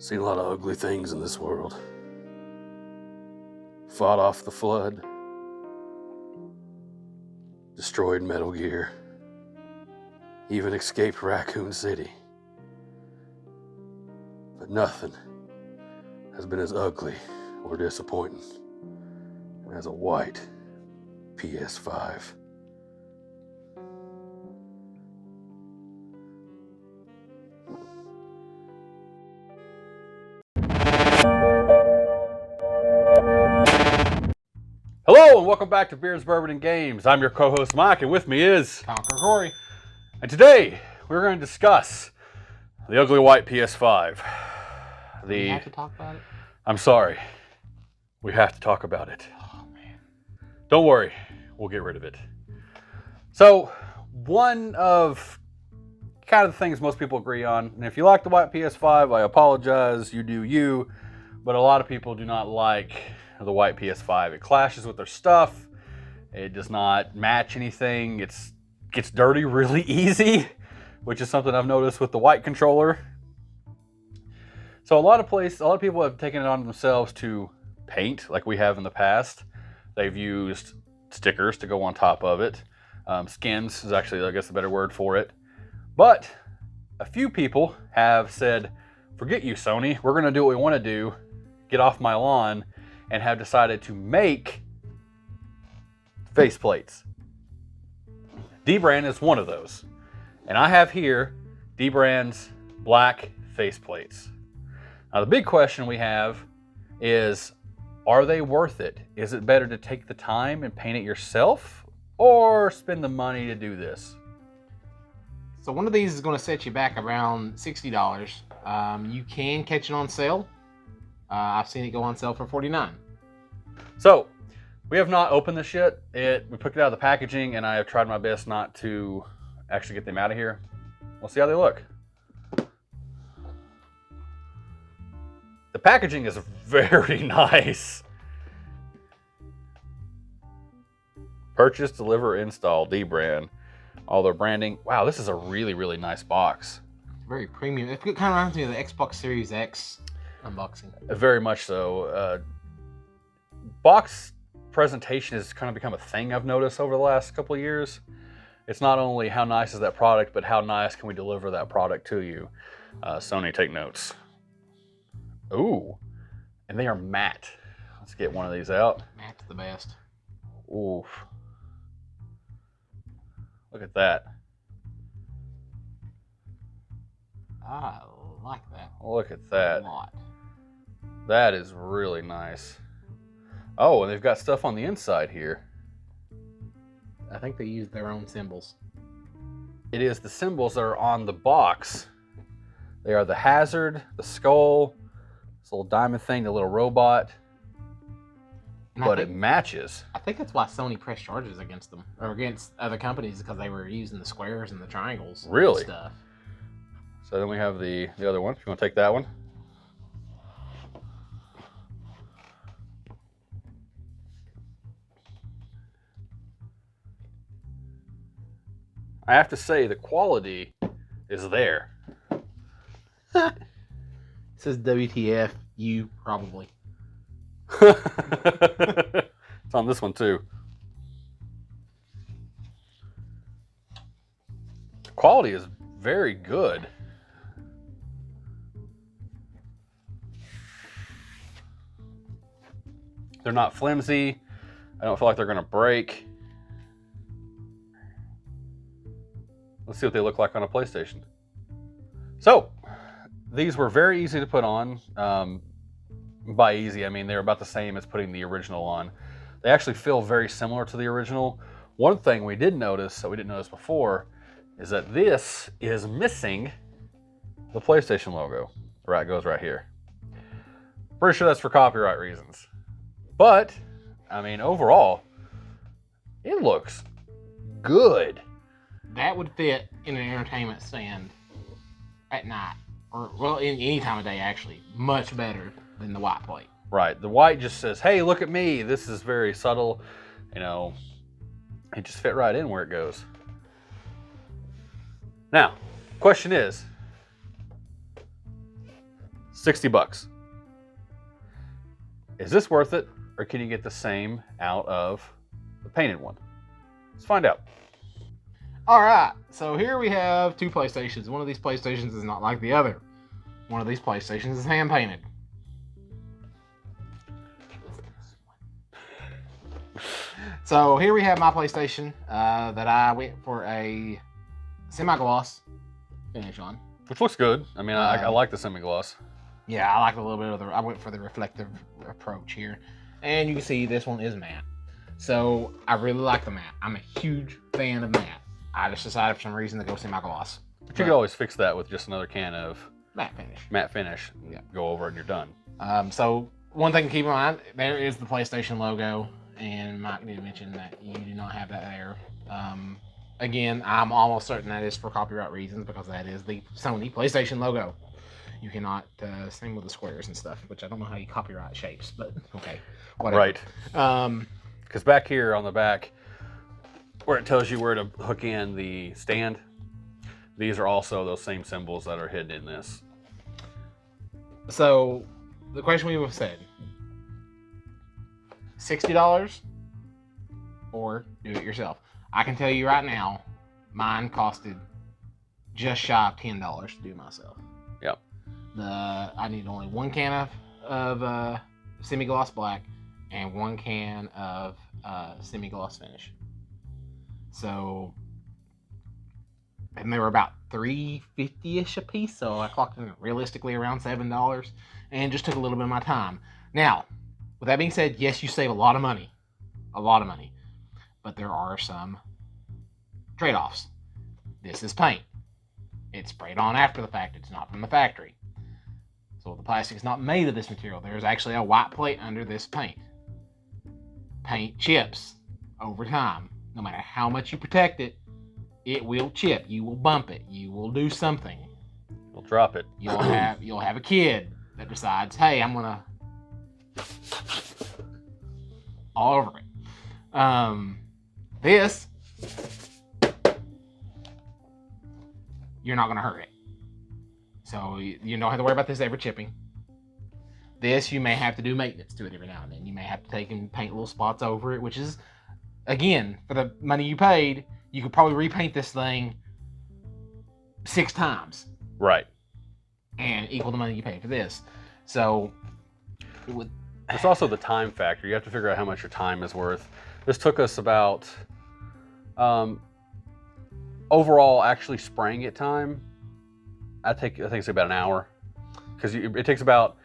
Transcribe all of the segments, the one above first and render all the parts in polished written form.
Seen a lot of ugly things in this world. Fought off the flood. Destroyed Metal Gear. Even escaped Raccoon City. But nothing has been as ugly or disappointing as a white PS5. Hello and welcome back to Beers, Bourbon, and Games. I'm your co-host Mike, and with me is Conquer Corey. And today we're going to discuss the ugly white PS5. We have to talk about it? I'm sorry. We have to talk about it. Oh man. Don't worry, we'll get rid of it. So, one of kind of the things most people agree on, and if you like the white PS5, I apologize, you do you, but a lot of people do not like the white PS5. It clashes with their stuff. It does not match anything. It gets dirty really easy, which is something I've noticed with the white controller. So a lot of people have taken it on themselves to paint like we have in the past. They've used stickers to go on top of it. Skins is actually, I guess, the better word for it. But a few people have said, forget you, Sony. We're going to do what we want to do. Get off my lawn. And have decided to make faceplates. Dbrand is one of those. And I have here Dbrand's black faceplates. Now the big question we have is, are they worth it? Is it better to take the time and paint it yourself or spend the money to do this? So one of these is going to set you back around $60. You can catch it on sale. I've seen it go on sale for $49. So, we have not opened this yet. We took it out of the packaging, and I have tried my best not to actually get them out of here. We'll see how they look. The packaging is very nice. Purchase, deliver, install, Dbrand. All their branding. Wow, this is a really, really nice box. Very premium. It kind of reminds me of the Xbox Series X unboxing. Very much so. Box presentation has kind of become a thing I've noticed over the last couple of years. It's not only how nice is that product, but how nice can we deliver that product to you. Sony, take notes. Ooh, and they are matte. Let's get one of these out. Matte's the best. Oof. Look at that. I like that. Look at that. A lot. That is really nice. Oh, and they've got stuff on the inside here. I think they use their own symbols. It is the symbols that are on the box. They are the hazard, the skull, this little diamond thing, the little robot. And but it matches. I think that's why Sony pressed charges against them, or against other companies, because they were using the squares and the triangles. Really? And stuff. So then we have the other one. If you want to take that one. I have to say, the quality is there. It says WTF, you probably. It's on this one too. The quality is very good. They're not flimsy. I don't feel like they're going to break. Let's see what they look like on a PlayStation. So, these were very easy to put on. By easy, I mean they're about the same as putting the original on. They actually feel very similar to the original. One thing we did notice, that we didn't notice before, is that this is missing the PlayStation logo. Right, goes right here. Pretty sure that's for copyright reasons. But, I mean, overall, it looks good. That would fit in an entertainment stand at night, or well, in any time of day actually, much better than the white plate. Right, the white just says, hey, look at me. This is very subtle, you know, it just fit right in where it goes. Now, question is, $60. Is this worth it, or can you get the same out of the painted one? Let's find out. All right, so here we have two PlayStations. One of these PlayStations is not like the other. One of these PlayStations is hand painted. So here we have my PlayStation that I went for a semi-gloss finish on. Which looks good. I mean, I like the semi-gloss. Yeah, I like a little bit of I went for the reflective approach here. And you can see this one is matte. So I really like the matte. I'm a huge fan of matte. I just decided for some reason to go semi-gloss. But you could always fix that with just another can of matte finish. Matte finish. Yeah. Go over it and you're done. So one thing to keep in mind, there is the PlayStation logo. And Mike did mention that you do not have that there. Again, I'm almost certain that is for copyright reasons because that is the Sony PlayStation logo. You cannot, same with the squares and stuff, which I don't know how you copyright shapes, but okay, whatever. Right. Because back here on the back, where it tells you where to hook in the stand, these are also those same symbols that are hidden in this. So, the question we have said, $60 or do it yourself. I can tell you right now, mine costed just shy of $10 to do myself. Yep. I need only one can of semi-gloss black and one can of semi-gloss finish. So, and they were about $3.50-ish a piece, so I clocked in realistically around $7 and just took a little bit of my time. Now, with that being said, yes, you save a lot of money. A lot of money. But there are some trade-offs. This is paint. It's sprayed on after the fact. It's not from the factory. So the plastic is not made of this material. There's actually a white plate under this paint. Paint chips over time. No matter how much you protect it, it will chip. You will bump it. You will do something. You'll drop it. You'll have a kid that decides, hey, I'm gonna all over it. This, you're not gonna hurt it. So you don't have to worry about this ever chipping. This, you may have to do maintenance to it every now and then. You may have to take and paint little spots over it, which is, again, for the money you paid, you could probably repaint this thing 6 times. Right. And equal the money you paid for this. So, it's also the time factor. You have to figure out how much your time is worth. This took us about, overall, actually spraying it time, I think it's about an hour, because it takes about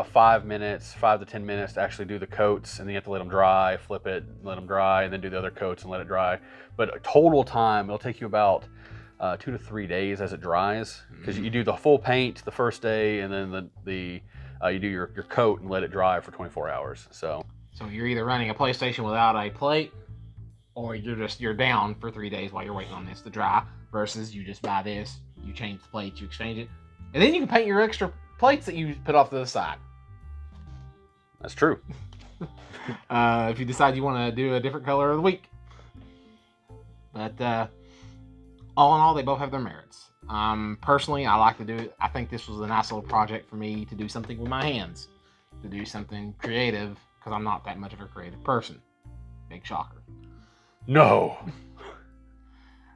5 minutes, 5 to 10 minutes to actually do the coats, and then you have to let them dry, flip it, let them dry, and then do the other coats and let it dry. But total time, it'll take you about 2 to 3 days as it dries, because you do the full paint the first day, and then you do your coat and let it dry for 24 hours. So you're either running a PlayStation without a plate, or you're down for 3 days while you're waiting on this to dry, versus you just buy this, you change the plate, you exchange it, and then you can paint your extra plates that you put off to the side. That's true. If you decide you want to do a different color of the week. But all in all, they both have their merits. Personally, I like to do it. I think this was a nice little project for me to do something with my hands, to do something creative, because I'm not that much of a creative person. Big shocker. No.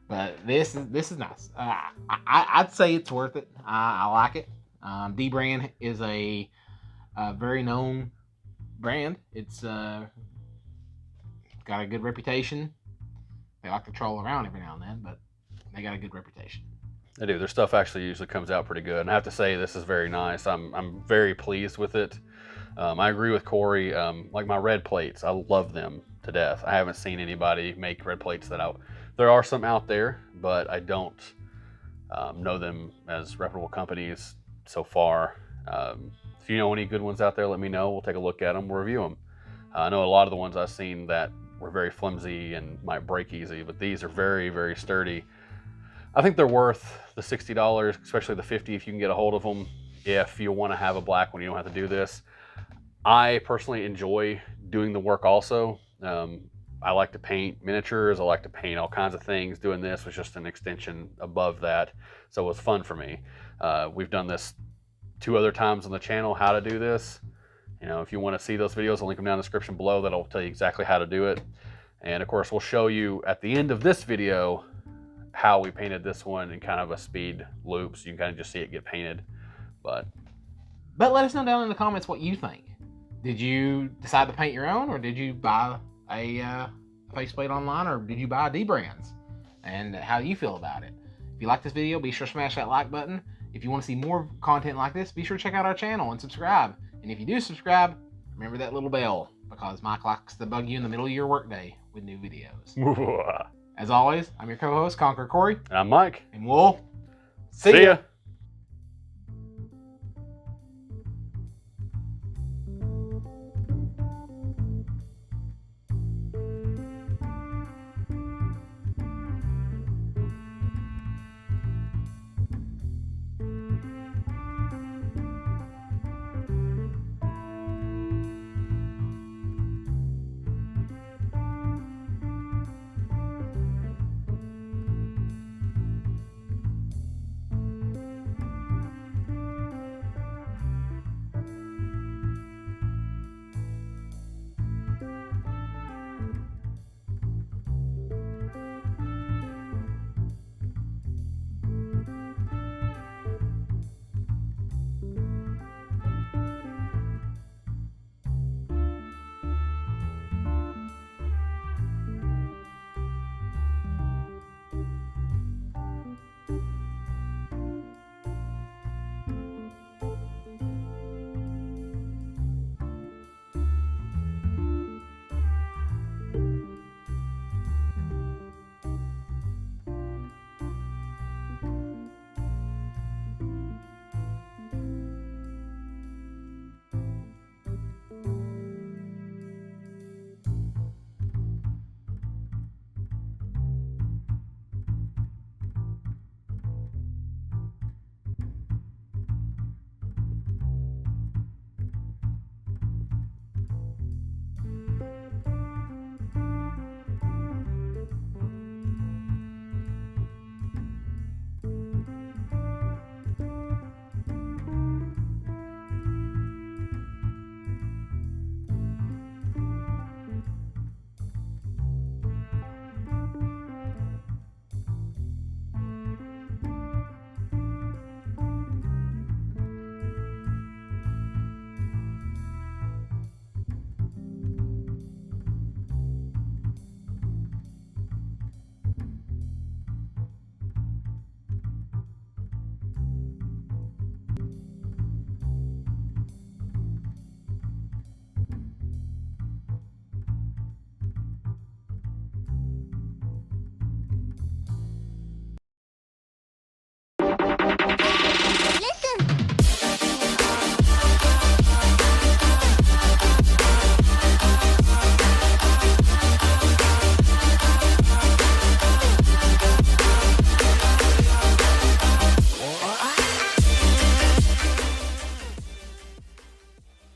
But this is nice. I'd say it's worth it. I like it. Dbrand is a very known brand. It's got a good reputation. They like to troll around every now and then, but they got a good reputation. They do. Their stuff actually usually comes out pretty good. And I have to say, this is very nice. I'm very pleased with it. I agree with Corey. Like my red plates, I love them to death. I haven't seen anybody make red plates that out. There are some out there, but I don't know them as reputable companies so far. If you know any good ones out there, let me know. We'll take a look at them. We'll review them. I know a lot of the ones I've seen that were very flimsy and might break easy, but these are very, very sturdy. I think they're worth the $60, especially the $50 if you can get a hold of them. If you want to have a black one, you don't have to do this. I personally enjoy doing the work also. I like to paint miniatures. I like to paint all kinds of things. Doing this was just an extension above that, so it was fun for me. We've done this 2 other times on the channel how to do this. You know, if you want to see those videos, I'll link them down in the description below. That'll tell you exactly how to do it. And of course, we'll show you at the end of this video how we painted this one in kind of a speed loop, so you can kind of just see it get painted. But let us know down in the comments what you think. Did you decide to paint your own, or did you buy a faceplate online, or did you buy Dbrand's? And how do you feel about it? If you like this video, be sure to smash that like button. If you want to see more content like this, be sure to check out our channel and subscribe. And if you do subscribe, remember that little bell, because Mike likes to bug you in the middle of your workday with new videos. As always, I'm your co-host, Conqueror Corey. I'm Mike. And we'll See ya.